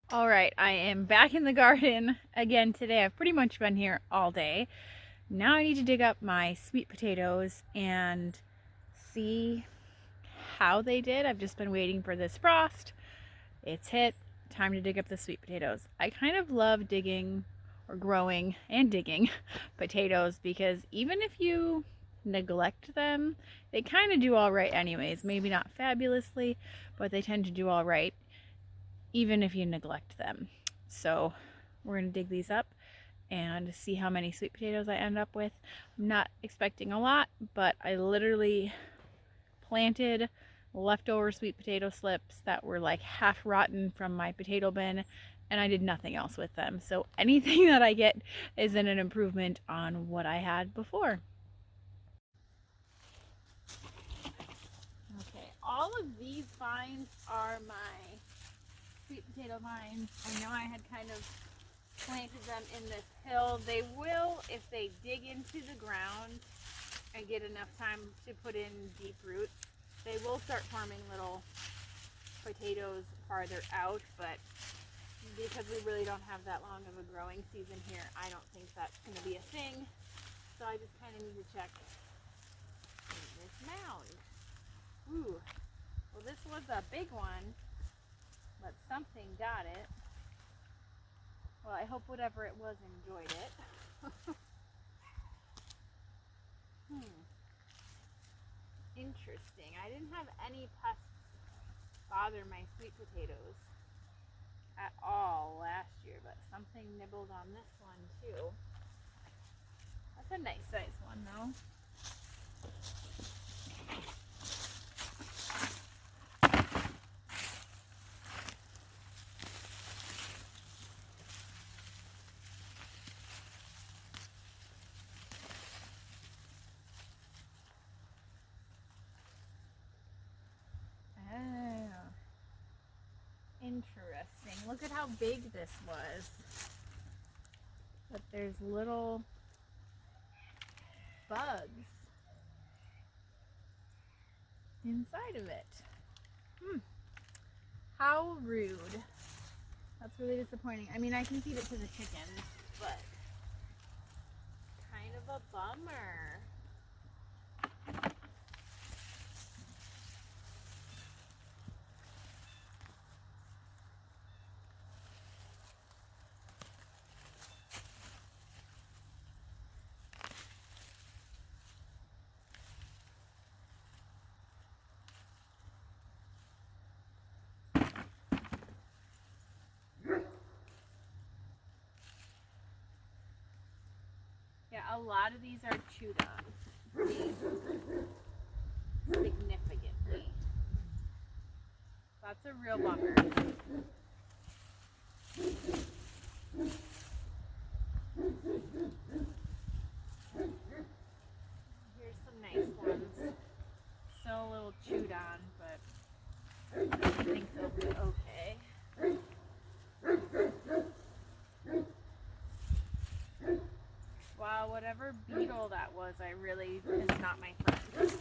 All right, I am back in the garden again today. I've pretty much been here all day. Now I need to dig up my sweet potatoes and see how they did. I've just been waiting for this frost. It's hit. Time to dig up the sweet potatoes. I kind of love digging or growing and digging potatoes because even if you neglect them, they kind of do all right anyways. Maybe not fabulously, but they tend to do all right even if you neglect them. So we're going to dig these up and see how many sweet potatoes I end up with. I'm not expecting a lot, but I literally planted leftover sweet potato slips that were like half rotten from my potato bin, and I did nothing else with them. So anything that I get is an improvement on what I had before. Okay, all of these vines are my sweet potato vines. I know I had kind of planted them in this hill. They will, if they dig into the ground and get enough time to put in deep roots, they will start forming little potatoes farther out, but because we really don't have that long of a growing season here, I don't think that's going to be a thing. So I just kind of need to check this mound. Ooh, well this was a big one, but something got it. Well, I hope whatever it was enjoyed it. Interesting. I didn't have any pests bother my sweet potatoes at all last year, but something nibbled on this one too. That's a nice size one though. Oh, interesting. Look at how big this was. But there's little bugs inside of it. How rude. That's really disappointing. I mean, I can feed it to the chickens, but kind of a bummer. Yeah, a lot of these are chewed on significantly. That's a real bummer. Here's some nice ones. Still a little chewed on, but I think they'll be okay. Wow, whatever beetle that was, I really is not my friend.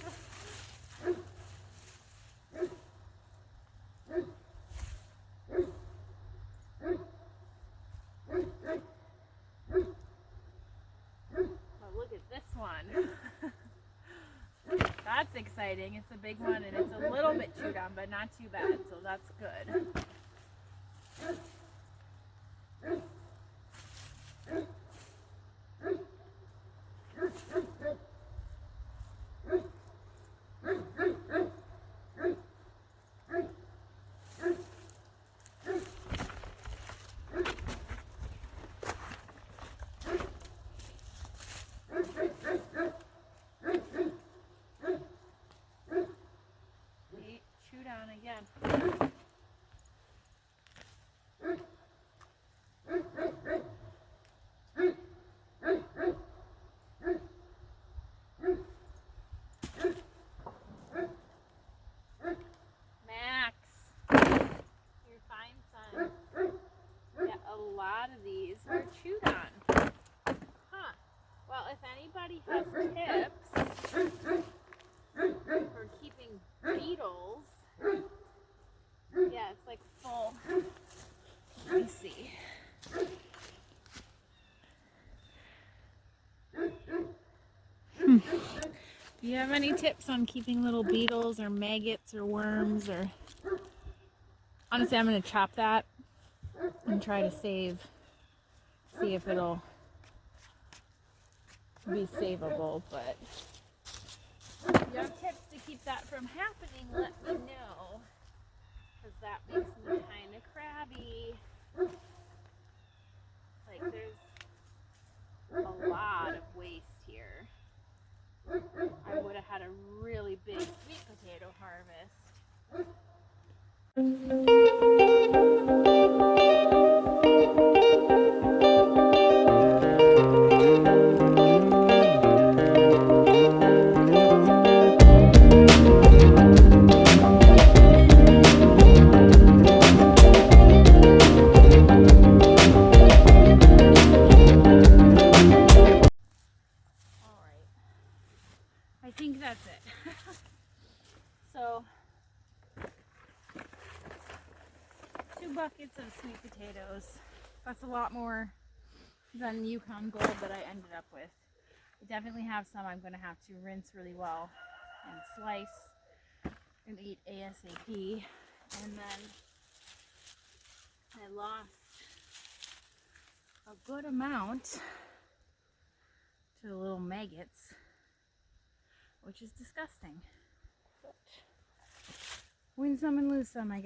Oh, look at this one. That's exciting. It's a big one and it's a little bit chewed on, but not too bad, so that's good. Chewed on again. Max, you're fine, son. Yeah, a lot of these are chewed on. Huh. Well, if anybody has tips for keeping beetles, yeah, it's like full. you have any tips on keeping little beetles or maggots or worms? Or honestly, I'm going to chop that and try to see if it'll be savable. But if you have tips to keep that from happening, let me know, because that makes me kind of crabby. Like, there's a lot of waste here. I would have had a really big sweet potato harvest. I think that's it. So, 2 buckets of sweet potatoes. That's a lot more than Yukon Gold that I ended up with. I definitely have some I'm going to have to rinse really well and slice and eat ASAP. And then I lost a good amount to the little maggots, which is disgusting. But win some and lose some, I guess.